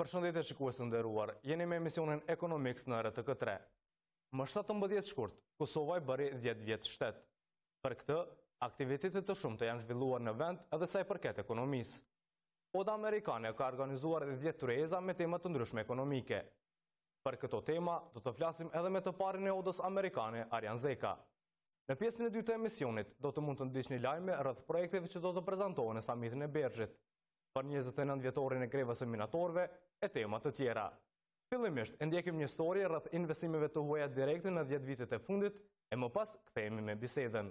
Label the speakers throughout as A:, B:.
A: Përshëndetje shikues të nderuar, jeni me emisionin Ekonomiks në RTK3. Më 17 shkurt, Kosova i bëri 10 vjet shtet. Për këtë, aktivitetet të shumta janë zhvilluar në vend edhe sa i përket ekonomisë. Oda amerikane ka organizuar 10 tyreza me tema të ndryshme ekonomike. Për këto tema, do të flasim edhe me të parin e odës amerikane, Arjan Zeka. Në pjesën e dytë të emisionit, do të mund të ndiqni lajme rreth projekteve që do të prezantohen në samitin e Bergjit, për 29 vjetorin e grevës së minatorëve e tema të tjera. Fillimisht, ndjekim një histori rreth investimeve të huaja direkte në 10 vitet e fundit e më pas kthehemi me bisedën.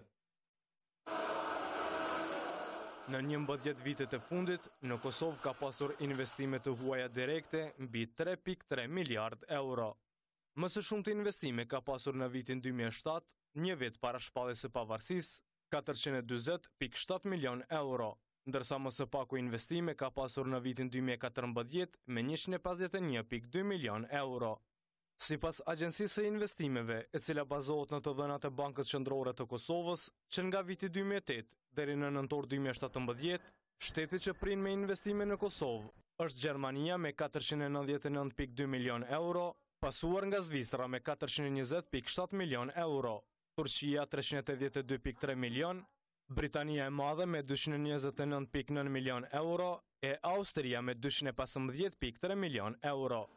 A: Në 11 vitet e fundit, në Kosovë ka pasur investime të huaja direkte mbi 3.3 miliard euro. Më së shumti investime ka pasur në vitin 2007, një vit para shpalljes së pavarësisë, 440.7 milion euro, ndërsa më së paku investime ka pasur në vitin 2014 me 151.2 milion euro. Sipas Agjencisë së Investimeve, e cila bazohet në të dhënat e Bankës Qendrore të Kosovës, që nga viti 2008 deri në nëntor 2017, shteti që prin me investime në Kosovë është Gjermania me 499.2 milion euro, pasuar nga Zvicra me 420.7 milion euro, Turqia 382.3 milion, Britania e Madhe me 229.9 milion euro e Austria me 215.3 milion euro.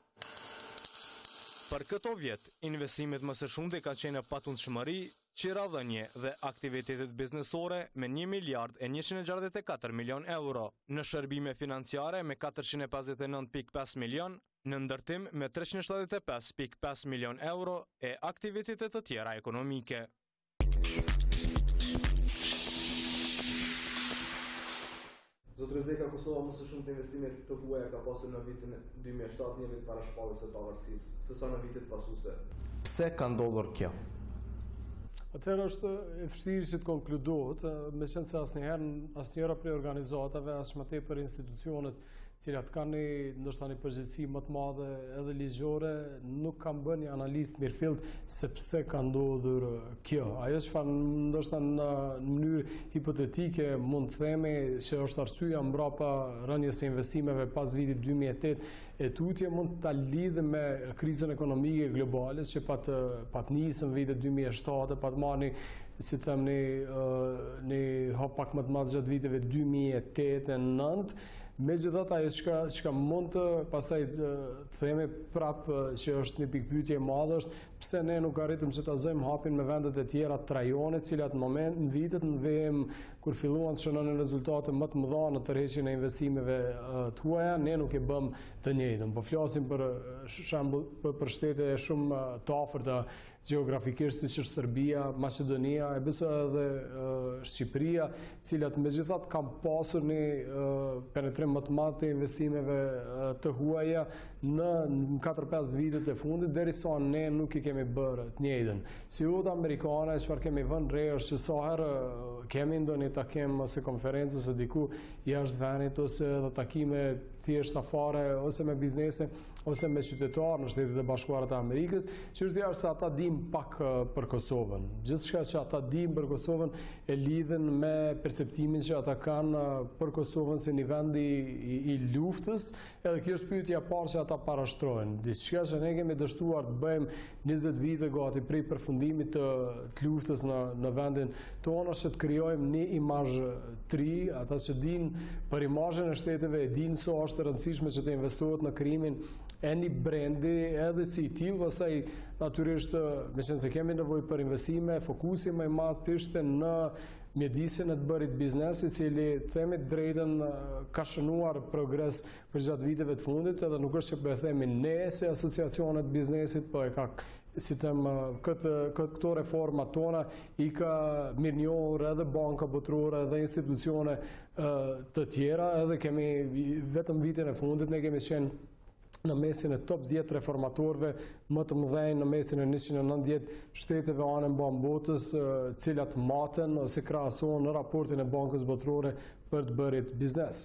A: Për këto vjet, investimet më së shumti kanë qenë në patundshmëri, qiradhënie dhe aktivitetet biznesore me 1 miliard e 164 milion euro, në shërbime financiare me 459.5 milion, në ndërtim me 375.5 milion euro e aktivitetet të tjera ekonomike. Zotëri Zeka, Kosova më së shumti investime të huaja ka pasur në vitin 2007, një vit para shpalljes së pavarësisë, sesa në vitet pasuese. Pse ka ndodhur kjo?
B: Atëherë është e vështirë që të konkludohet, me qenë se asnjëra prej organizatave, as më tepër institucionet cilat kanë ndoshta një përgjegjësi më të madhe edhe ligjore, nuk kanë bërë një analizë mirëfillt se pse ka ndodhur kjo. Ajo çfarë ndoshta në mënyrë hipotetike mund të themi që është arsyeja mbrapa rënies së investimeve pas vitit 2008 e tutje mund ta lidhë me krizën ekonomike globale që pat nisën vitet 2007, pat marrni si them një hap pak më të madh gjatë viteve 2008 e 2009. Megjithatë, ajo çka mund të pastaj të themi prapë që është një pikpyetje e madhe është pse ne nuk arritëm që ta zëjmë hapin me vendet e tjera të rajonit, cilat në vitet në vem kur filluan të shënonin rezultate më të mëdha në tërheqjen e investimeve të huaja, ne nuk e bëm të njëjtën. Po flasim për shembull për shtete shumë të afërta gjeografikisht siç është Serbia, Maqedonia, e besoj edhe Shqipëria, cilat megjithatë kanë pasur një penetrim më të madh të investimeve të huaja në 4-5 vitet e fundit, derisa ne nuk i kemi bërë të njëjtën. Si oda amerikane, çfarë kemi vënë re është që sa herë kemi ndonjë takim ose konferencë ose diku jashtë vendit ose edhe takime thjeshta fare ose me biznese ose me qytetarë në Shtetet e Bashkuara të Amerikës, që është se ata dinë pak për Kosovën. Gjithçka që ata dinë për Kosovën e lidhen me perceptimin që ata kanë për Kosovën si një vend i luftës, edhe kjo është pyetja e parë që ata parashtrojnë. Diçka që ne kemi dështuar të bëjmë 20 vite gati prej përfundimit të luftës në vendin tonë është që të krijojmë një imazh të ri, ata që dinë për imazhin e shteteve, e dinë se është e rëndësishme që të investohet në krijimin e një brendi edhe si i tillë, pastaj natyrisht me qenë se kemi nevojë për investime, fokusi më i madh ishte në mjedisin e të bërit biznesi, i cili themi drejtën ka shënuar progres për gjatë viteve të fundit, edhe nuk është që po e themi ne si asociacionet biznesit, po e ka si them këto reforma tona i ka mirënjohur edhe banka botërore edhe institucione të tjera, edhe kemi vetëm vitin e fundit ne kemi qenë në mesin e top 10 reformatorëve më të mëdhenj në mesin e 190 shteteve anë mban botës, cilat maten ose krahasohen në raportin e Bankës Botërore për të bërit biznes.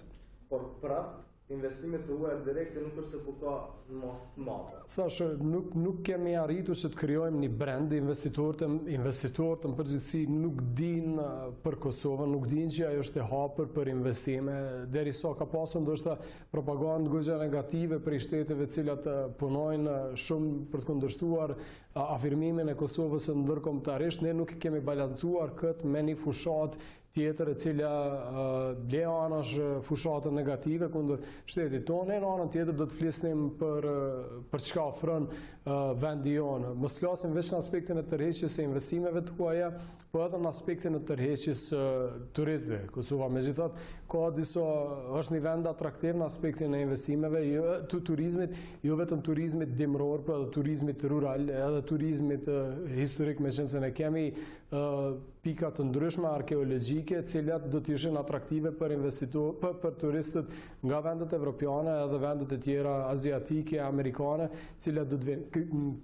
A: Por prap investimet të huaja direkte nuk është se po ka në mas të madhe.
B: Thashë, nuk kemi arritur që të krijojmë një brand, investitorët në përgjithësi nuk dinë për Kosovën, nuk dinë që ajo është e hapur për investime, derisa ka pasur ndoshta propagandë goxha negative për shteteve të cilat punojnë shumë për të kundërshtuar afirmimin e Kosovës ndërkombëtarisht. Ne nuk kemi balancuar këtë me një fushat tjetër e cila le anash fushatën negative kundër shtetit tonë, në anën tjetër do të flisnim për çka ofron vendi jonë. Mos flasim vetëm në aspektin e tërheqjes së investimeve të huaja, po edhe në aspektin e tërheqjes së turistëve. Kosova megjithatë ka është një vend atraktiv në aspektin e investimeve, të turizmit, jo vetëm turizmit dimror, por edhe turizmit rural, edhe turizmit historik, me qenë se ne kemi pika të ndryshme arkeologjike, cilat do të ishin atraktive për për turistët nga vendet evropiane edhe vendet e tjera aziatike, amerikane, cilat do të vinë.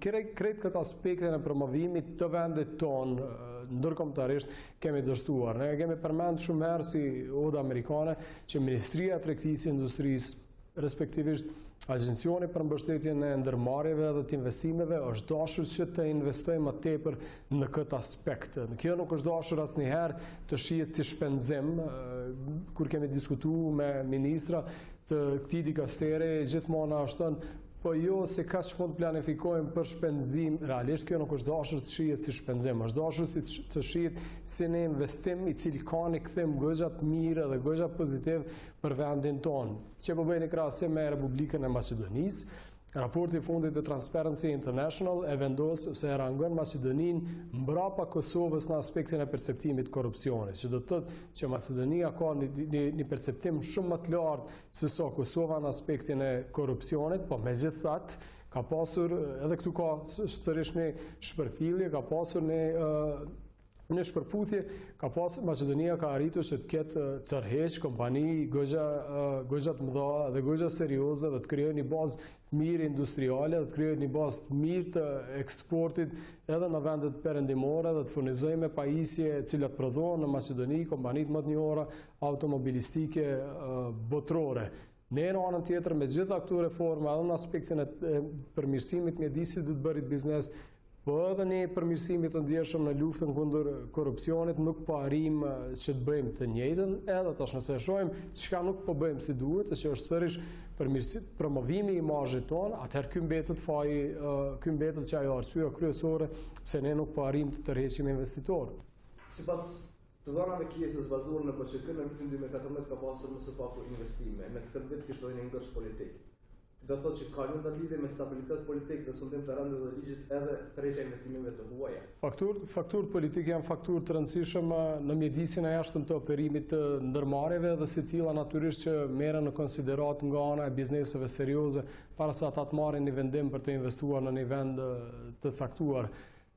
B: Krejt këtë aspektin e promovimit të vendit tonë ndërkombëtarisht kemi dështuar. Ne kemi përmend shumë herë si oda amerikane që Ministria e Tregtisë e Industrisë, respektivisht Agencioni për mbështetjen e ndërmarrjeve dhe të investimeve, është dashur që të investojmë më tepër në këtë aspekt. Kjo nuk është dashur asnjëherë të shihet si shpenzim. Kur kemi diskutuar me ministra të këtij dikasteri, gjithmonë ashton, po jo se ka që mund të planifikojmë për shpenzim, realisht kjo nuk është dashur të shihet si shpenzim, është dashur të shihet si një investim i cili ka një kthim goxha të mirë dhe goxha pozitiv për vendin tonë. Që po bëjnë krahasim me Republikën e Maqedonisë, raporti i fundit të Transparency International e vendos se e rangon Maqedoninë mbrapa Kosovës në aspektin e perceptimit korrupsionit, që do të thotë që Maqedonia ka një perceptim shumë më të lartë se sa Kosova në aspektin e korrupsionit, po megjithatë ka pasur, edhe këtu ka sërish një shpërfillje, ka pasur në shpërputhje, Maqedonia ka arritur që të ketë tërheq kompani goxha të mëdha dhe goxha serioze dhe të krijojë një bazë të mirë industriale, dhe të krijojë një bazë të mirë të eksportit edhe në vendet perëndimore dhe të furnizojë me pajisje të cilat prodhohen në Maqedoni kompanitë më të njohura automobilistike botërore. Ne në anën tjetër me gjitha këto reforma edhe në aspektin e përmirësimit mjedisit dhe të bërit biznes, po edhe një përmirësimit të ndjeshëm në luftën kundër korrupsionit, nuk po arrim që të bëjmë të njëjtën, edhe tash nëse shohim çka nuk po bëjmë si duhet, që është sërish promovimi i imazhit tonë, atëherë ky mbetet që ajo arsyeja kryesore pse ne nuk po arrim të tërheqim investitorë.
A: Sipas të dhënave kjesës bazuar në BSK në vitin 2014 ka pasur më së paku investime, në këtë vit kishte një ngërsh politik. Do të thotë që ka një ndërlidhje me stabilitet politik dhe sundim të rëndë dhe ligjit edhe tërheqja investimeve të huaja.
B: Fakturë politike janë fakturë të rëndësishme në mjedisin e jashtëm të operimit të ndërmarrjeve dhe si tilla natyrisht që merren në konsiderat nga ana e bizneseve serioze para se ata të marrin një vendim për të investuar në një vend të caktuar.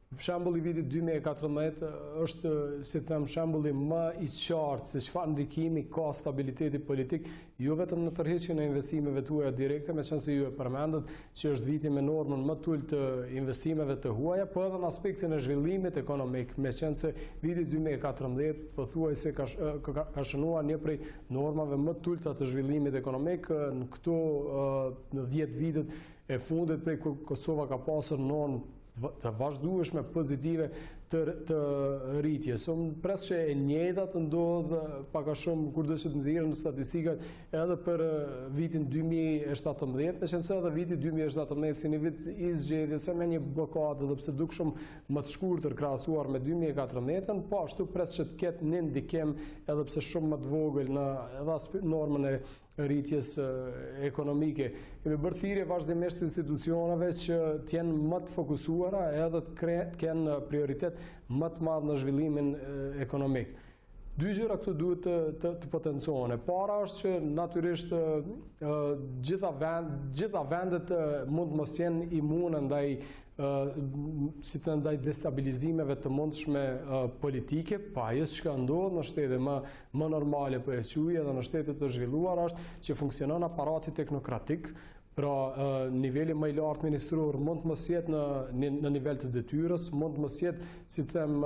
B: Shembulli i vitit 2014 është, si them, shembulli më i qartë se çfarë ndikimi ka stabiliteti politik, jo vetëm në tërheqjen e investimeve të huaja direkte, meqense se ju e përmendët që është viti me normën më të ulët të investimeve të huaja, po edhe në aspektin e zhvillimit ekonomik, meqense se viti 2014 pothuajse ka shënuar një prej normave më të ulta të zhvillimit ekonomik në këto 10 vitet e fundit prej kur Kosova ka pasur normë të vazhdueshme pozitive të rritjes. Unë pres që e njëjta të ndodhë pak a shumë kur do që të nxjerrën statistikat edhe për vitin 2017, meqense se edhe viti 2017 si një vit i zgjedhjes me një blokadë dhe pse duk shumë më të shkurtër krahasuar me 2014, po ashtu pres që të ketë një ndikim edhe pse shumë më të vogël në edhe normën e rritjes ekonomike. Kemi bërë thirrje vazhdimisht institucioneve që të jenë më të fokusuara edhe të kenë prioritet më të madh në zhvillimin ekonomik. Dy gjëra këtu duhet të potencohen. Para është që natyrisht gjitha vendet mund të mos jenë imune ndaj destabilizimeve të mundshme politike, pa ajo që ndodh në shtete më normale po e quaj edhe në shtete të zhvilluara është që funksionon aparati teknokratik, Pra niveli më i lartë ministror mund të mos jetë në nivel të detyrës, mund të mos jetë, si të them,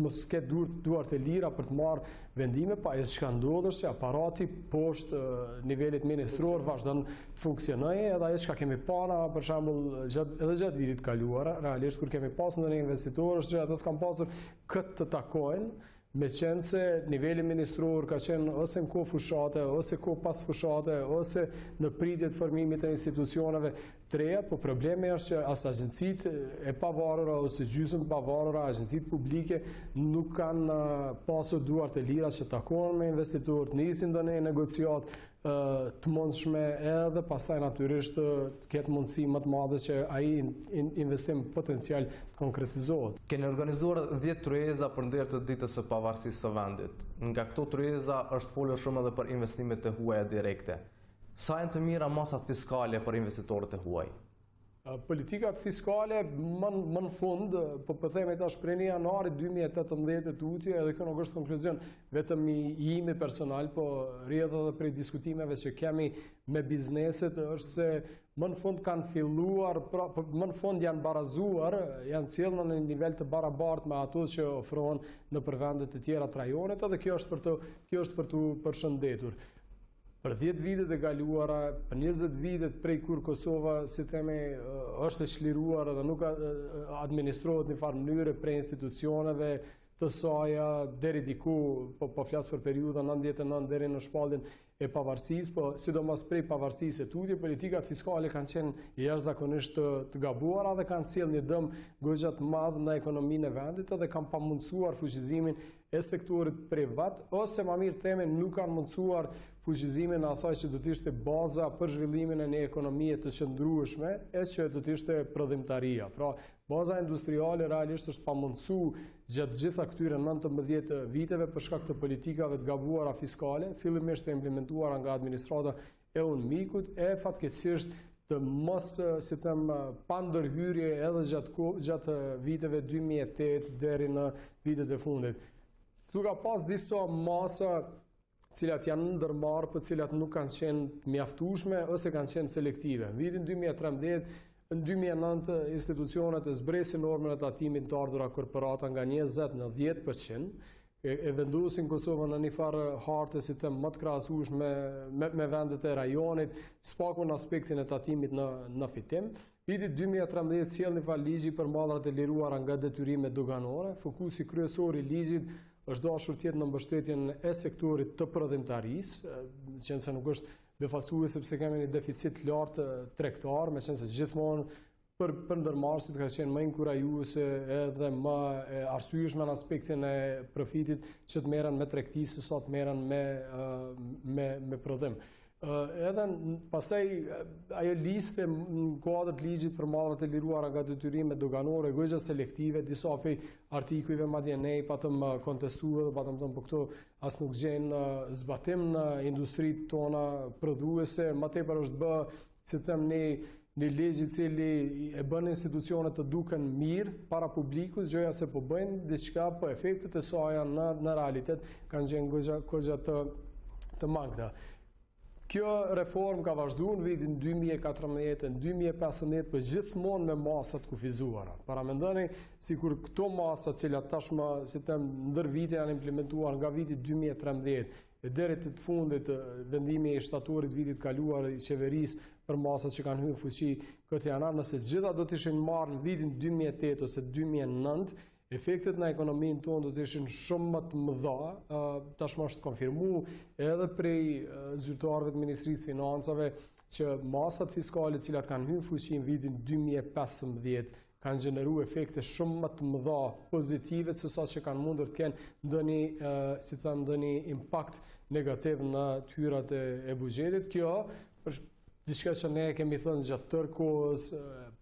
B: mos ketë duart e lira për të marrë vendime, pa e çka ndodhur se aparati poshtë nivelit ministror vazhdon të funksionojë, edhe ajo çka kemi parë, për shembull, edhe gjatë vitit kaluar, realisht kur kemi pasur ndonjë investitor, që ata s'kan pasur këtë të takojnë, me qenë se niveli ministror ka qenë ose në kohë fushate, ose kohë pas fushate, ose në pritje të formimit të institucioneve të reja, po problemi është që as agjencitë e pavarura ose gjysmë pavarura, agjencitë publike nuk kanë pasur duart e lira që takohen me investitorët, nisin ndonjë negociat të mundshme edhe pastaj natyrisht të ketë mundësi më të madhe që ai investim potencial të konkretizohet.
A: Keni organizuar 10 tryeza për nder të ditës së pavarësisë së vendit. Nga këto tryeza është folur shumë edhe për investimet e huaja direkte. Sa janë të mira masat fiskale për investitorët e huaj?
B: Politikat fiskale më në fund, po themi tash prej janarit 2018 tutje, edhe kjo nuk është konkluzion vetëm i imi personal, po rrjedh edhe prej diskutimeve që kemi me bizneset, është se më në fund kanë filluar, më në fund janë barazuar, janë sjellë në një nivel të barabartë me ato që ofrohen në vendet e tjera të rajonit, edhe kjo është për të përshëndetur. Për 10 vitet e kaluara, për 20 vitet prej kur Kosova, si themi, është e çliruar dhe nuk administrohet në farë mënyre prej institucioneve të saja deri diku, po flas për periudhën 99 deri në shpalljen e pavarësisë, po sidomos prej pavarësisë e tutje, politikat fiskale kanë qenë jashtëzakonisht të gabuara dhe kanë sjellë një dëm goxha të madh në ekonominë e vendit dhe kanë pamundsuar fuqizimin e sektorit privat, ose më mirë theme nuk kanë mundsuar fuqizimin e asaj që do të ishte baza për zhvillimin e një ekonomie të qëndrueshme, e që do të ishte prodhimtaria. Pra, baza industriale realisht është pamundsu gjatë gjitha këtyre 19 viteve për shkak të politikave të gabuara fiskale, fillimisht të implementuara nga administrata e UNMIK-ut, e fatkeqësisht të mos, si them, pa ndërhyrje edhe gjatë viteve 2008 deri në vitet e fundit. Këtu ka pas disa masa cilat janë ndërmarrë, për cilat nuk kanë qenë mjaftueshme ose kanë qenë selektive. Në vitin 2013, në 2009 institucionet e zbresin normën e tatimit të ardhura korporata nga 20 në 10%, e vendosin Kosovën në një farë harte si them më të krahasueshme me vendet e rajonit, spaku në aspektin e tatimit në fitim. Viti 2013 sjell një farë ligji për mallrat e liruara nga detyrimet doganore. Fokusi kryesor i ligjit është dashur të jetë në mbështetjen e sektorit të prodhimtarisë, qenë se nuk është befasues sepse kemi një deficit lartë tregtar, me qenë se gjithmonë për ndërmarrësit ka qenë më inkurajuese edhe më arsyeshme në aspektin e profitit që të merren me tregti se sa të merren me prodhim. Edhe pastaj ajo listë në kuadër të ligjit për mallrat e liruara nga detyrimet doganore, goxha selektive, disa prej artikujve madje ne patëm kontestuar dhe patëm thënë po këto as nuk gjenë zbatim në industritë tona prodhuese, më tepër është bë, si them, një ligj i cili e bën institucionet të duken mirë para publikut, gjëja se po bëjnë diçka, po efektet e saj në realitet kanë qenë goxha të mangëta. Kjo reformë ka vazhduar në vitin 2014, në 2015, për gjithmonë me masat kufizuara. Paramendoni sikur këto masat, cilat tashmë si them ndër vite janë implementuar nga viti 2013 e deri të fundit vendimi i shtatorit vitit kaluar i qeverisë për masat që kanë hyrë fuqi këtë janar, nëse gjitha do të ishin marrë në vitin 2008 ose 2009, efektet në ekonominë tonë do të ishin shumë më të mëdha, tashmë është konfirmuar edhe prej zyrtarëve të Ministrisë Financave që masat fiskale të cilat kanë hyrë fuqi në vitin 2015 kanë gjeneruar efekte shumë më të mëdha pozitive se sa që kanë mundur të kenë ndonjë impakt negativ në të hyrat e buxhetit. Kjo është diçka që ne kemi thënë gjatë tërë kohës,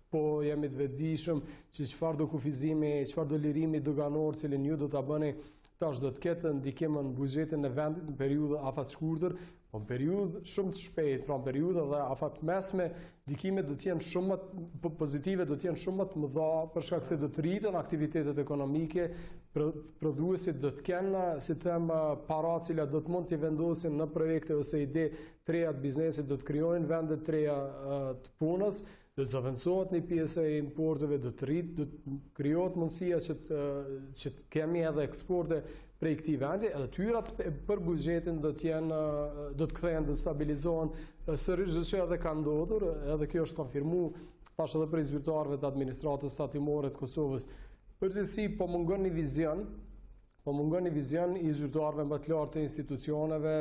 B: po jemi të vetëdijshëm që çfarë do kufizimi, çfarë do lirimi doganor cilin ju do ta bëni, tash do të ketë ndikim në buxhetin e vendit në periudhë afat shkurtër, Po në periudhë shumë të shpejt, pra në periudhë dhe afatmesme, ndikimet do të jenë shumë më pozitive, do të jenë shumë më të mëdha për shkak se do të rritën aktivitetet ekonomike, prodhuesit do të kenë si them para cilat do të mund të vendosin në projekte ose ide treja të biznesit, do të krijojnë vende treja të punës, do të zëvendësohet një pjesë e importeve, do të rritë, do të krijohet mundësia që të kemi edhe eksporte prej këtij vendi, edhe tyrat për buxhetin do të kthehen, do të stabilizohen, sërish që edhe ka ndodhur, edhe kjo është konfirmuar tash edhe prej zyrtarëve të administratës tatimore të Kosovës. Përgjithësi po mungon një vizion i zyrtarëve më të lartë të institucioneve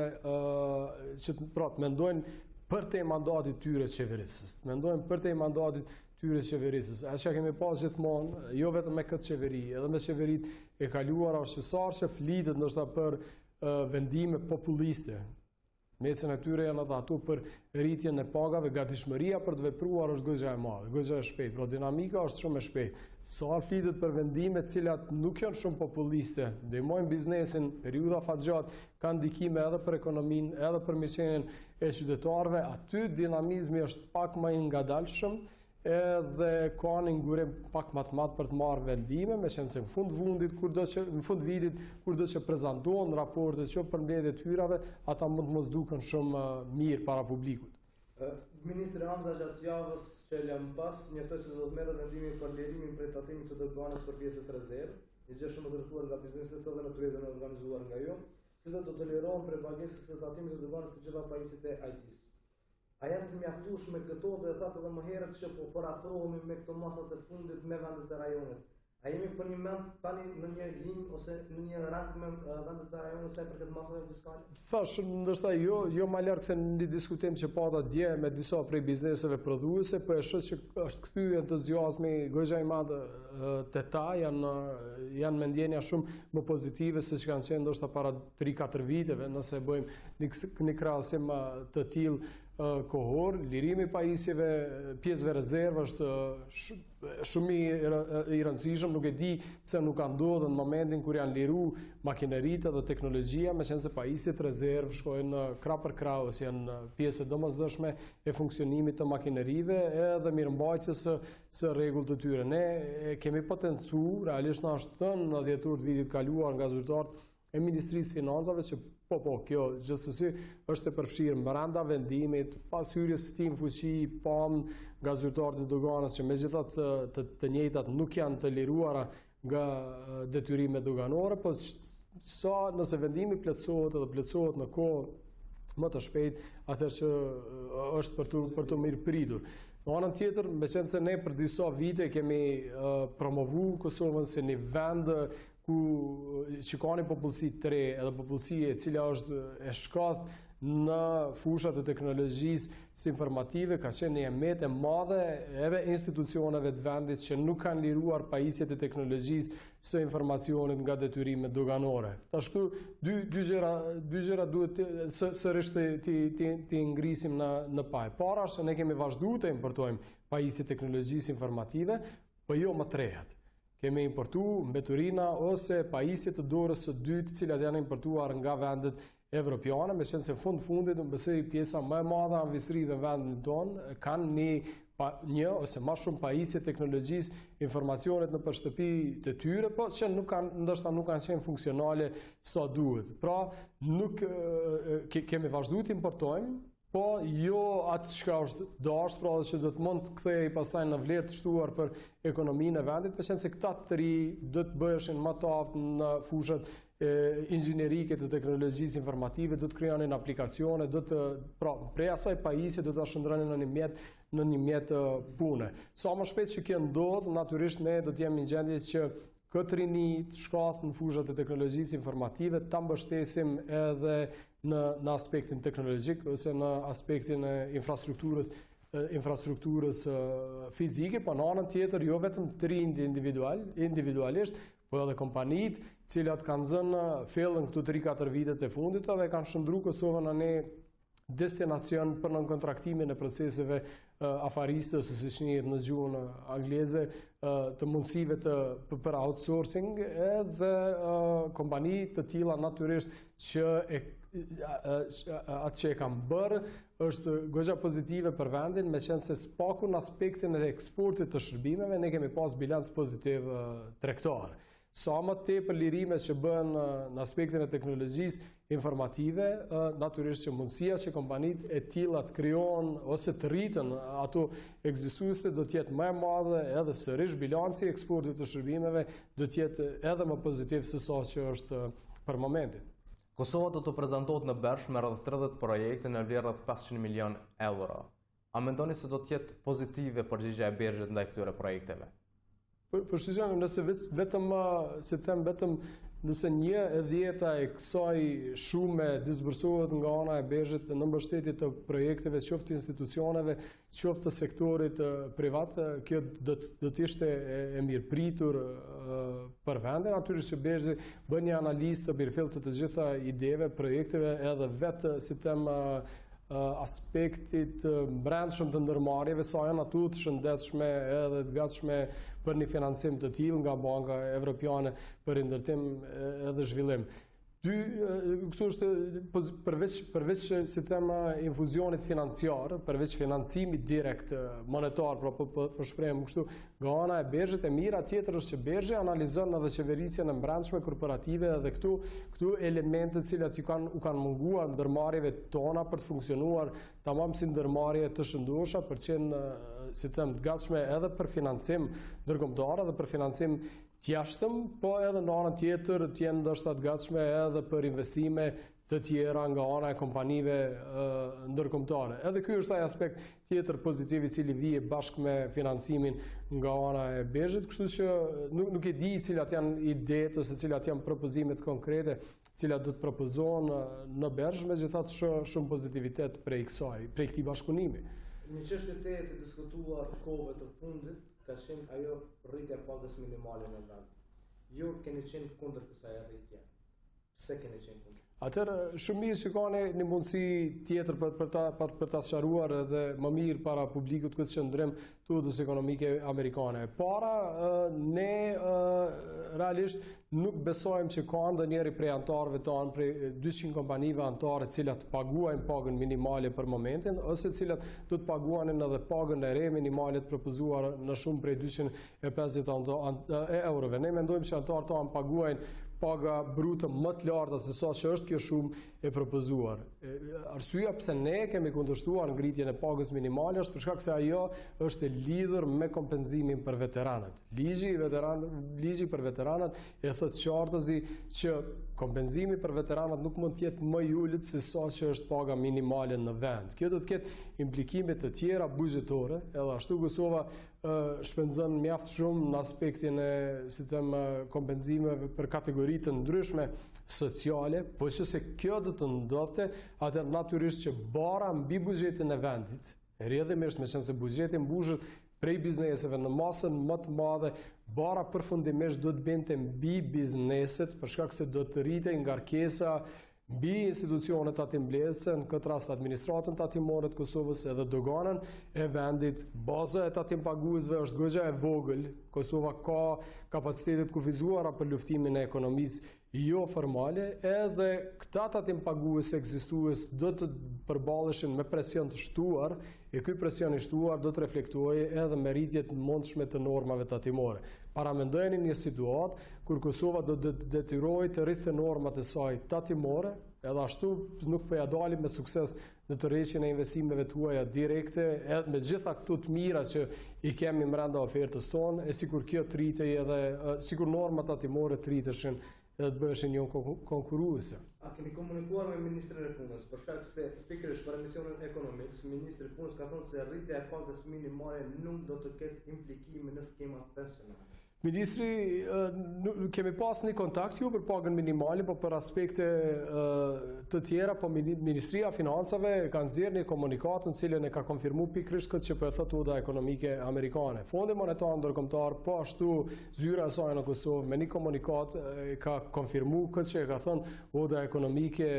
B: që të mendojnë për te mandatit tyre qeverisës. Mendojnë për te mandatit tyre qeverisës. E që kemi pas gjithmonë, jo vetëm me këtë qeveri, edhe me qeverit e kaluara shqiptare që flitet ndoshta për vendime populiste. Mesin e tyre janë ato për rritjen e pagave, gatishmëria për të vepruar është goxha e madhe, goxha e shpejtë, pra dinamika është shumë e shpejtë. Sa flitet për vendime të cilat nuk janë shumë populiste, ndihmojnë biznesin, periudha fatgjatë, kanë ndikime edhe për ekonominë, edhe për mirëqenien e qytetarëve, aty dinamizmi është pak më i ngadalshëm, edhe ka një ngurim pak më të madh për të marrë vendime, me qenë se në fund vitit, kurdo që prezantohen raportet që për mbledhjet e hyrave, ata mund të mos duken shumë mirë para publikut.
C: Ministri Hamza gjatë javës që lëm pas, njëftoi se do të merret vendimi për lirimin prej tatimit të doganës për pjesët rezervë, një gjë shumë e kërkuar nga bizneset edhe në tretën e organizuar nga jo, si dhe do tolerohen prej pagesës së tatimit të doganës të gjitha pajisjet e IT-s. A janë të mjaftueshme këto dhe thatë edhe më herët që po afrohemi me këto masat e fundit me vendet e rajonit? A jemi për një mend tani në një linjë ose në një rang me vendet e rajonit sa i përket masave fiskale?
B: Thash, ndoshta jo më larg se në diskutim që pata dje me disa prej bizneseve prodhuese, po e shoh që është kthy entuziazmi goxha i madh te ta, janë mendjenja shumë më pozitive se që kanë qenë ndoshta para 3-4 viteve, nëse bëjmë një krahasim të tillë kohor, lirimi i pajisjeve, pjesëve rezervë është shumë i rëndësishëm, nuk e di pse nuk ka ndodhur në momentin kur janë liru makineritë dhe teknologjia, me qenë se pajisjet rezervë shkojnë krah për krah ose janë pjesë domosdoshme e funksionimit të makinerive edhe mirëmbajtjes së rregullt të tyre. Ne kemi potencuar, realisht na është thënë në dhjetor të vitit kaluar nga zyrtarët e Ministrisë Financave që kjo gjithsesi është e përfshirë brenda vendimit, pas hyrjes së tij në fuqi, nga zyrtarët e doganës që megjithatë të njëjtat nuk janë të liruara nga detyrimet doganore, po nëse vendimi plotësohet edhe plotësohet në kohë më të shpejt, atëherë që është për të mirë pritur. Në anën tjetër, me qenë se ne për disa vite kemi promovu Kosovën si një vend që ka një popullsi të re, edhe popullsi e cila është e shkath në fushat e teknologjisë së informative, ka qenë një emet e madhe edhe institucioneve të vendit që nuk kanë liruar pajisjet e teknologjisë së informacionit nga detyrimet doganore. Tash dy gjëra duhet sërish të ngrisim në paj. Para është se ne kemi vazhduar të importojmë pajisjet e teknologjisë informative, po jo më të rehat. Kemi importu mbeturina ose pajisjet të dorës së dytë, cilat janë importuar nga vendet evropiane, me qenë se fundit, më besoj pjesa më e madhe anvisrive në vendin tonë, kanë një ose më shumë pajisje teknologjisë informacionit në përshtëpi të tyre, po që ndoshta nuk kanë qenë funksionale sa duhet. Pra, kemi vazhduar të importojmë, po jo atë që është dashur, pra që do të mund të kthehej pastaj në vlerë të shtuar për ekonominë e vendit, për qenë se këta të ri do të bëheshin më të aftë në fushat inxhinerike të teknologjisë informative, do të krijonin aplikacione, prej asaj pajisje do ta shndronin në një mjet pune. Sa më shpejt që kjo ndodh, natyrisht ne do të jemi në gjendje që këtë rini të shkath në fushat e teknologjisë informative ta mbështesim edhe në aspektin teknologjik ose në aspektin e infrastrukturës fizike, po në anën tjetër jo vetëm të rinjt individualisht, po edhe kompanitë, cilat kanë zënë fellën këtu 3-4 vitet e fundit dhe kanë shndruar Kosovën në një destinacion për nënkontraktimin e proceseve afariste, ose siç njihet në gjuhën angleze, të mundësive për outsourcing, edhe kompani të tilla natyrisht që atë që e kam bërë është goxha pozitive për vendin, me qenë se spaku në aspektin e eksportit të shërbimeve, ne kemi pas bilanc pozitiv tregtar. Sa më tepër lirimet që bën në aspektin e teknologjisë informative, natyrisht që mundësia që kompanitë e tilla të krijojnë ose të rritën ato ekzistuese do të jetë më e madhe, edhe sërish bilanci i eksportit të shërbimeve do të jetë edhe më pozitiv se sa që është për momentin.
A: Kosova do të prezantohet në Bersh me rreth 30 projekte në vlerë rreth 500 milion euro. A mendoni se do të jetë pozitive përgjigjja e Bershit ndaj këtyre projekteve?
B: Për shqizionim, nëse vetëm, si them, vetëm nëse 1/10 e kësaj shume disbursohet nga ana e Bershit në mbështetje të projekteve, qoftë institucioneve, qoftë të sektorit privat, kjo do të ishte e mirëpritur për vendin. Natyrisht që Bershi bën një analizë të mirëfillt të gjitha ideve, projekteve, edhe vetë, si them, aspektit brendshëm të ndërmarrjeve, sa janë ato të shëndetshme edhe të gatshme për një financim të tillë nga Banka Evropiane për ndërtim edhe zhvillim. Kështu është përveç si them infuzionit financiar, përveç financimit direkt monetar, për shprehjem kështu, nga ana e Bershit e mira, tjetër është që Bershi analizon edhe qeverisjen e brendshme korporative edhe këtu elemente të cilat u kanë munguar ndërmarrjeve tona për të funksionuar tamam si ndërmarrje të shëndoshta për të qenë si them të gatshme edhe për financim ndërkombëtar edhe për financim të jashtëm, po edhe në anën tjetër të jenë ndoshta të gatshme edhe për investime të tjera nga ana e kompanive ndërkombëtare. Edhe ky është ai aspekt tjetër pozitiv i cili vije bashkë me financimin nga ana e Bershit, kështu që nuk e di cilat janë idetë ose cilat janë propozimet konkrete, cilat do të propozohen në Bersh, megjithatë shumë pozitivitet prej këtij bashkëpunimi.
C: Një çështje të diskutuar kohëve të fundit ka qenë ajo rritja e pagës minimale në vend. Ju keni qenë kundër kësaj rritje. Pse keni qenë kundër?
B: Atëherë, shumë mirë që ka një mundësi tjetër për ta sqaruar edhe më mirë para publikut këtë qëndrim të udhës ekonomike amerikane. Para, ne realisht nuk besojmë që ka ndonjëri prej antarëve tanë, prej 200 kompanive antare cilat paguajnë pagën minimale për momentin, ose cilat do të paguanin edhe pagën e re minimale të propozuar në shumë prej 250 eurove. Ne mendojmë që antarët tanë paguajnë paga brutë më të larta se sa që është kjo shumë e propozuar. Arsyeja pse ne kemi kundërshtuar ngritjen e pagës minimale është për shkak se ajo është e lidhur me kompenzimin për veteranët. Ligji për veteranët e thotë qartësi që kompenzimi për veteranët nuk mund të jetë më i ulët se sa që është paga minimale në vend. Kjo do të ketë implikime të tjera buxhetore, edhe ashtu Kosova shpenzon mjaft shumë në aspektin e si them kompenzimeve për kategori të ndryshme sociale, po që se kjo do të ndodhte, atëherë natyrisht që bara mbi buxhetin e vendit, rrjedhimisht me qenë se buxheti mbushet prej bizneseve në masën më të madhe, bara përfundimisht do të binte mbi bizneset, për shkak se do të rritej ngarkesa mbi institucionet tatimblesëse, në këtë rast administratën tatimore të Kosovës edhe doganën e vendit. Baza e tatim paguesve është goxha e vogël. Kosova ka kapacitetet kufizuara për luftimin e ekonomisë jo formale, edhe këta tatim pagues ekzistues do të përballeshin me presion të shtuar, e ky presion i shtuar do të reflektojë edhe me rritjet mundshme të normave tatimore. Paramendojeni një situatë kur Kosova do të detyrojë të rrisë normat e saj tatimore, edhe ashtu nuk po ja dalim me sukses në të rrisjen e investimeve tuaja direkte, edhe me gjitha këto të mira që i kemi brenda ofertës tonë, e sikur kjo të rritej edhe sikur normat tatimore të rriteshin edhe të bëheshin një konkurruese.
C: A keni komunikuar me Ministrin e Punës, për shkak se pikërisht për emisionin Ekonomiks, Ministri i Punës ka thënë se rritja e pagës minimale nuk do të ketë implikime në skemat pensionale.
B: Ministri, kemi pas një kontakt ju për pagën minimale, po për aspekte të tjera, po Ministria Financave ka nxjerrë një komunikat në cilën e ka konfirmuar pikërisht këtë që po e thotë Oda Ekonomike Amerikane. Fondi Monetar Ndërkombëtar, po ashtu zyra e saj në Kosovë me një komunikat ka konfirmuar këtë që e ka thënë Oda Ekonomike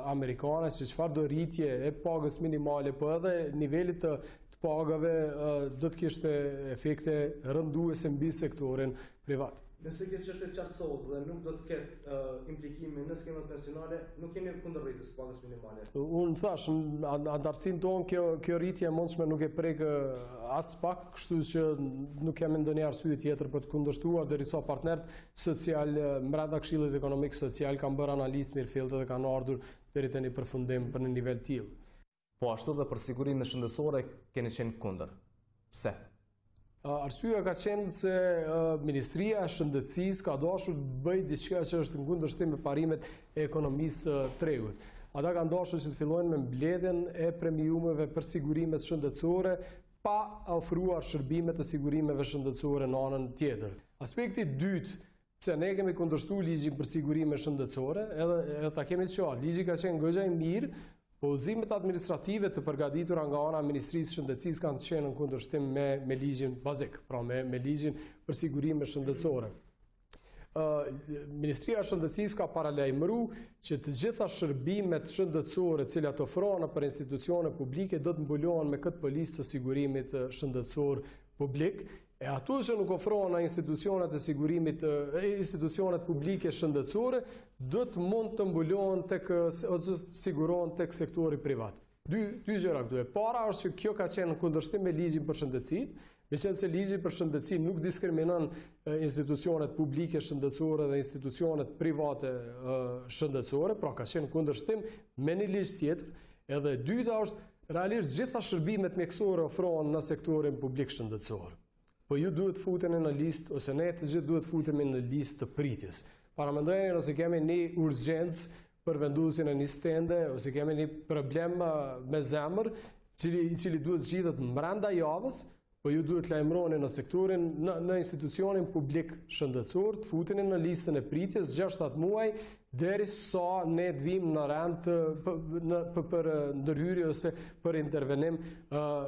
B: Amerikane, se çfarë do rritje e pagës minimale, po edhe nivelit të pagave do të kishte efekte rënduese mbi sektorin privat.
C: Nëse kjo çështje qartësohet dhe nuk do të ketë implikime në skemat pensionale, nuk jeni kundër rritjes së pagës minimale.
B: Unë thash, antarësinë tonë kjo rritje e mundshme nuk e prek as pak, kështu që nuk kemi ndonjë arsye tjetër për të kundërshtuar, derisa partnerët social brenda Këshillit Ekonomik Social kanë bërë analizë mirëfillte dhe kanë ardhur deri te një përfundim për një nivel tillë.
A: Po ashtu dhe për sigurinë shëndetësore keni qenë kundër. Pse?
B: Arsyeja ka qenë se Ministria e Shëndetësisë ka dashur të bëjë diçka që është në kundërshtim me parimet e ekonomisë tregut. Ata kanë dashur që të fillojnë me mbledhjen e premiumeve për sigurimet shëndetësore pa ofruar shërbime të sigurimeve shëndetësore në anën tjetër. Aspekti i dytë, pse ne kemi kundërshtuar ligjin për sigurime shëndetësore, edhe ta kemi qartë, ligji ka qenë goxha i mirë, po udhëzimet administrative të përgatitura nga ana e Ministrisë së Shëndetësisë kanë qenë në kundërshtim me ligjin bazik, pra me ligjin për sigurime shëndetësore. Ministria e Shëndetësisë ka paralajmëruar që të gjitha shërbimet shëndetësore të cilat ofrohen për institucione publike do të mbulohen me këtë policë të sigurimit shëndetësor publik. E ato që nuk ofrohen në institucionet e sigurimit, institucionet publike shëndetësore, do të mund të mbulohen ose sigurohen tek sektori privat. Dy gjëra këtu. E para është që kjo ka qenë në kundërshtim me ligjin për shëndetësinë, meqense ligji për shëndetësinë nuk diskriminon institucionet publike shëndetësore dhe institucionet private shëndetësore, pra ka qenë në kundërshtim me një ligj tjetër. Edhe e dyta është realisht gjitha shërbimet mjekësore ofrohen në sektorin publik shëndetësor. Po ju duhet futeni në listë, ose ne të gjithë duhet futemi në listë të pritjes. Paramendojeni nëse kemi një urgjencë për vendosjen e një stende, ose kemi një problem me zemër, i cili duhet zgjidhet brenda javës, po ju duhet lajmëroni në sektorin, në institucionin publik shëndetësor, të futeni në listën e pritjes 6-7 muaj, derisa ne të vim në rend për ndërhyrje ose për intervenim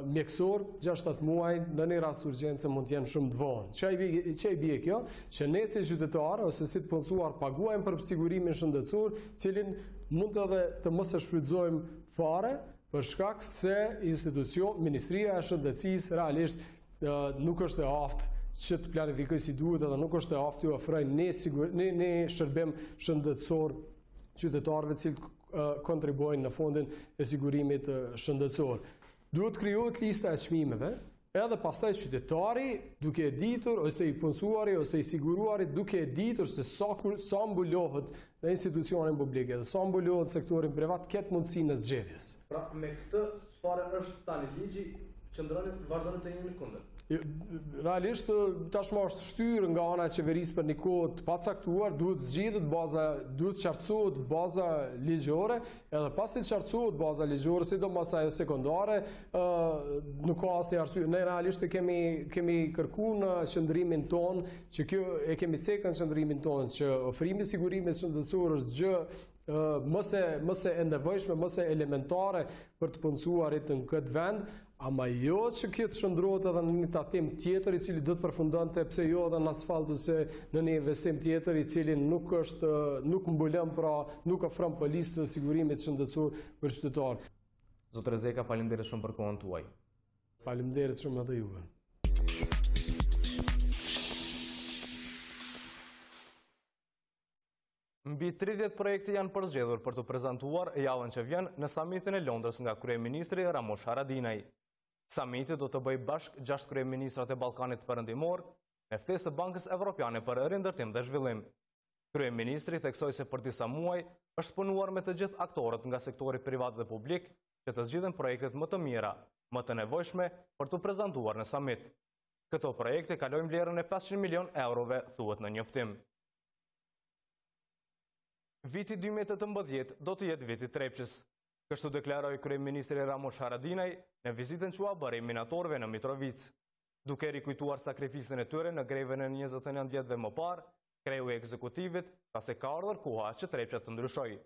B: mjekësor, 6-7 muaj në një rast urgjence mund të jenë shumë të vonë. Çfarë i bie kjo? Që ne si qytetarë ose si të punësuar paguajmë për sigurimin shëndetësor, cilin mund edhe të mos e shfrytëzojmë fare, për shkak se Ministria e Shëndetësisë realisht nuk është e aftë që të planifikoj si duhet edhe nuk është e aftë ju ofrojnë një shërbim shëndetësor qytetarëve cilët kontribuojnë në fondin e sigurimit shëndetësor. Duhet krijohet lista e çmimeve, edhe pastaj qytetari duke e ditur, ose i punësuari, ose i siguruari duke e ditur se sa mbulohet në institucionin publike dhe sa mbulohet sektorin privat, ketë mundësi në zgjedhjes.
C: Pra me këtë çfarë është tani ligji, vazhdoni të jeni kundër.
B: Realisht tashmë është shtyrë nga ana e qeverisë për një kohë të pacaktuar, duhet zgjidhet baza, duhet qartësohet baza ligjore, edhe pasi qartësohet baza ligjore, sidomos ajo sekondare, nuk ka asnjë arsye. Ne realisht kemi kërkuar në qendrimin ton, që kjo e kemi cekën qendrimin ton, që ofrimi i sigurimit shëndetësor është gjë mos e nevojshme, mos e elementare për të punësuarit në këtë vend, ama jo që kjo të shndrohet edhe në një tatim tjetër i cili do të përfundonte pse jo edhe në asfalt ose në një investim tjetër i cili nuk mbulon, pra nuk ofron policë të sigurimit shëndetësor për qytetarët.
A: Zotër Zeka, faleminderit shumë për kohën tuaj.
B: Faleminderit shumë edhe juve.
A: Mbi 30 projekte janë përzgjedhur për të prezantuar javën që vjen në samitin e Londrës nga kryeministri Ramush Haradinaj. Samiti do të bëjë bashkë 6 kryeministrat e Ballkanit Perëndimor me ftesë të Bankës Evropiane për rindërtim dhe zhvillim. Kryeministri theksoi se për disa muaj është punuar me të gjithë aktorët nga sektori privat dhe publik që të zgjidhen projektet më të mira, më të nevojshme për të prezantuar në samit. Këto projekte kalojnë vlerën e 500 milion eurove, thuhet në njoftim. Viti 2018 do të jetë viti trepçës. Kështu deklaroi kryeministri Ramush Haradinaj në vizitën që u bëri minatorëve në Mitrovic. Duke rikujtuar sakrificën e tyre në greven e 29 vjetëve më parë, kreu i ekzekutivit tha se ka ardhur koha që trepça të ndryshojë.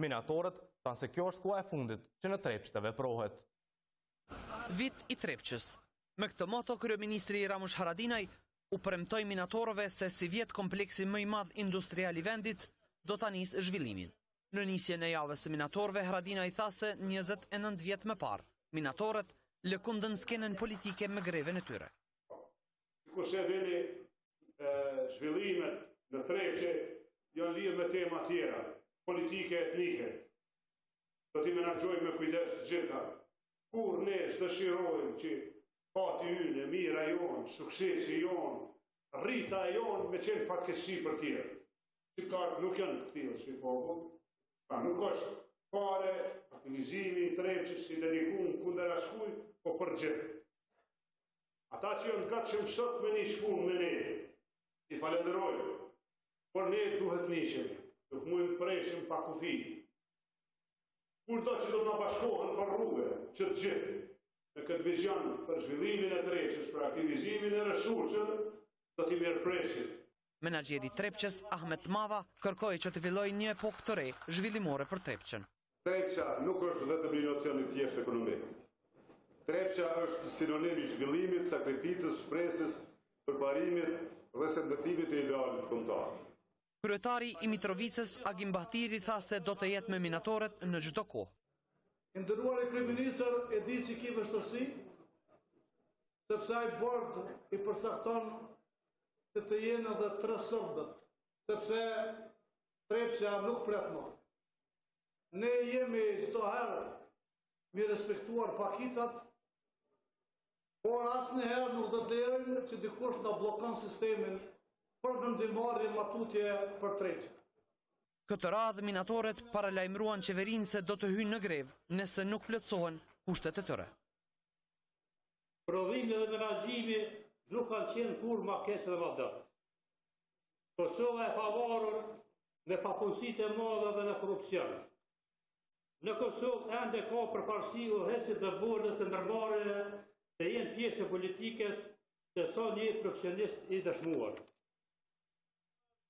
A: Minatorët thanë se kjo është koha e fundit që në Trepçë të veprohet.
D: Vit i trepçës. Me këtë moto kryeministri Ramush Haradinaj u premtoi minatorëve se si vjet kompleksi më i madh industrial i vendit do ta nisë zhvillimin. Në nisjen e javës së minatorëve, Haradinaj tha se 29 vjet më parë, minatorët lëkundën skenën politike me greven e tyre.
E: Kur se veli zhvillimet në Trepçe janë lidhur me tema tjera, politike etnike. Do t'i menaxhojmë me kujdes të gjitha. Kur ne dëshirojmë që pati ynë, mira jonë, suksesi jonë, rrita jonë me qenë fatkeqësi për tjerë. Shqiptarët nuk janë të tillë si popull. Nuk është fare aktivizimi i Trepçës si dedikuar kundër askujt, po për gjithë. Ata që janë gatshëm sot me një shpunë me ne, i falenderojmë, por ne duhet niqem, nuk mund të presim pa kufi. Kurdo që do të na bashkohen për rrugë, që të gjithë, me këtë vizion për zhvillimin e Trepçës, për aktivizimin e resurseve, do t'i mirëpresim.
D: Menaxheri i Trepçës, Ahmet Mava, kërkoi që të fillojë një epokë të re zhvillimore për Trepçën.
E: Trepça nuk është vetëm një nocion i thjeshtë ekonomik. Trepça është sinonim i zhvillimit, sakrificës, shpresës, përparimit dhe shëndëtimit të idealit kombëtar.
D: Kryetari i Mitrovicës, Agim Bahtiri, tha se do të jetë me minatorët në çdo kohë.
C: Nderuari kryeministër e di që ki vështirësi, sepse ai bord i përcakton se të jenë edhe 3 sërbët, sepse Trepça nuk pret më. Ne jemi çdo herë mi respektuar pakicat, por asnjëherë nuk do të lejojmë që dikush ta bllokon sistemin për vendimarrje matutje për Trepçën.
D: Këtë radhë minatorët paralajmëruan qeverinë se do të hyjnë në grevë nëse nuk plotësohen kushtet e tyre.
F: Prodhimi dhe menaxhimi nuk kanë qenë kur ma keq dhe ma dot. Kosova e pavarur me papunësitë e mëdha dhe në korrupsion. Në Kosovë ende ka përparësi udhëheqësit dhe burrët të ndërmarrjeve të jenë pjesë e politikës, se sa një profesionist i dëshmuar.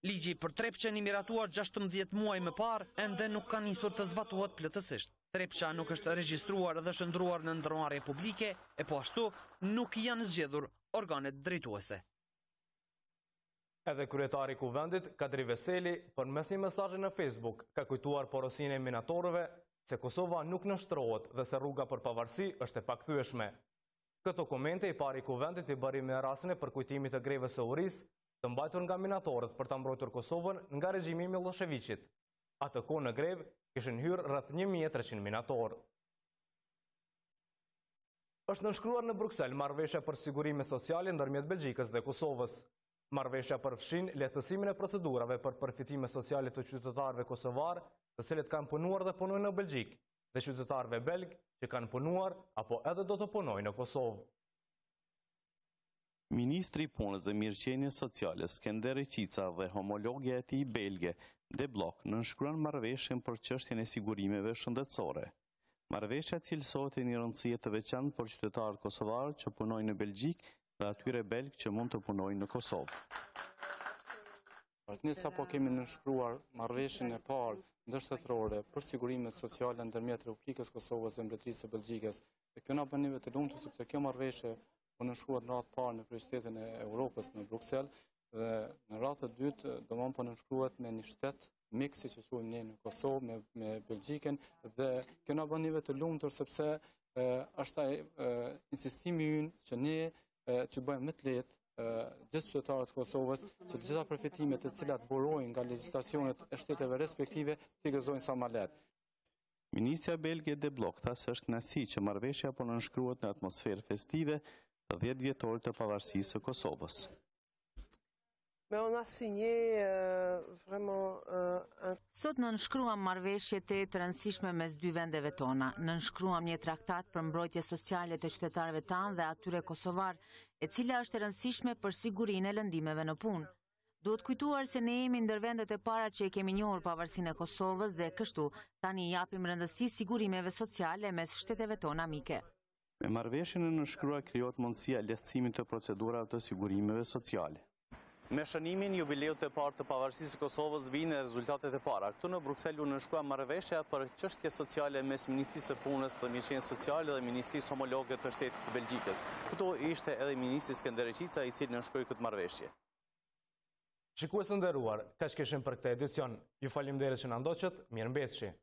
D: Ligji për Trepçën i miratuar 16 muaj më parë ende nuk ka nisur të zbatohet plotësisht. Trepça nuk është regjistruar dhe shndruar në ndërmarrje publike, e po ashtu nuk janë zgjedhur organet drejtuese.
A: Edhe kryetari i kuvendit, Kadri Veseli, përmes një mesazhi në Facebook, ka kujtuar porosinë e minatorëve se Kosova nuk nështrohet dhe se rruga për pavarësi është e pakthyeshme. Këto komente i pari i kuvendit i bëri me rastin e përkujtimit të grevës së urisë të mbajtur nga minatorët për ta mbrojtur Kosovën nga regjimi i Miloševićit. Atë kohë në grevë kishin hyrë rreth 1300 minatorë. Është nënshkruar në Bruksel marrëveshja për sigurime sociale ndërmjet Belgjikës dhe Kosovës. Marrëveshja përfshin lehtësimin e procedurave për përfitime sociale të qytetarëve kosovar, të cilët kanë punuar dhe punojnë në Belgjikë, dhe qytetarëve belg që kanë punuar apo edhe do të punojnë në Kosovë.
G: Ministri i Punës dhe Mirëqenies Sociale Skender Qica dhe homologja e tij belge De Blok nënshkruan marrëveshjen për çështjen e sigurimeve shëndetësore. Marrëveshja cilësohet e një rëndësie të veçantë për qytetarët kosovar që punojnë në Belgjikë dhe atyre belg që mund të punojnë në Kosovë.
H: Ne sapo kemi nënshkruar marrëveshjen e parë ndërshtetërore për sigurimet sociale ndërmjet Republikës Kosovës dhe Mbretërisë së Belgjikës. Dhe kjo na bën ne të lumtur sepse kjo marrëveshje po nënshkruhet në radhë parë në kryeqytetin e Europës në Bruksel dhe në radhë të dytë domon po nënshkruhet me një shtet mik siç e quajmë ne në Kosovë me Belgjikën dhe kjo na bën ne të lumtur sepse është insistimi ynë që ne të bëjmë më të lehtë gjithë qytetarët të Kosovës që të gjitha përfitimet të cilat burojnë nga legjislacionet e shteteve respektive t'i gëzojnë sa më lehtë.
G: Ministra belge De Blok tha se është kënaqësi që marrëveshja po nënshkruhet në atmosferë festive të 10 vjetorit të pavarësisë së Kosovës.
I: Sot nënshkruam marrëveshje të rëndësishme mes dy vendeve tona. Nënshkruam një traktat për mbrojtje sociale të qytetarëve tanë dhe atyre kosovar, e cila është e rëndësishme për sigurinë e lëndimeve në punë. Duhet kujtuar se ne jemi ndër vendet e para që e kemi njohur pavarësinë e Kosovës dhe kështu tani japim rëndësi sigurimeve sociale mes shteteve tona mike.
G: Me marrëveshjen e nënshkruar krijohet mundësia lehtësimit të procedurave të sigurimeve sociale. Me shënimin jubileut të parë të pavarësisë së Kosovës vijnë rezultatet e para. Këtu në Bruksel u nënshkrua marrëveshja për çështje sociale mes Ministrisë së Punës dhe Mirëqenies Sociale dhe Ministrisë Homologe të Shtetit të Belgjikës. Këtu ishte edhe ministri Skender Qica i cili nënshkroi këtë marrëveshje.
A: Shikues të nderuar, kaq kishim për këtë edicion. Ju faleminderit që na ndoqët, mirëmbëjtje.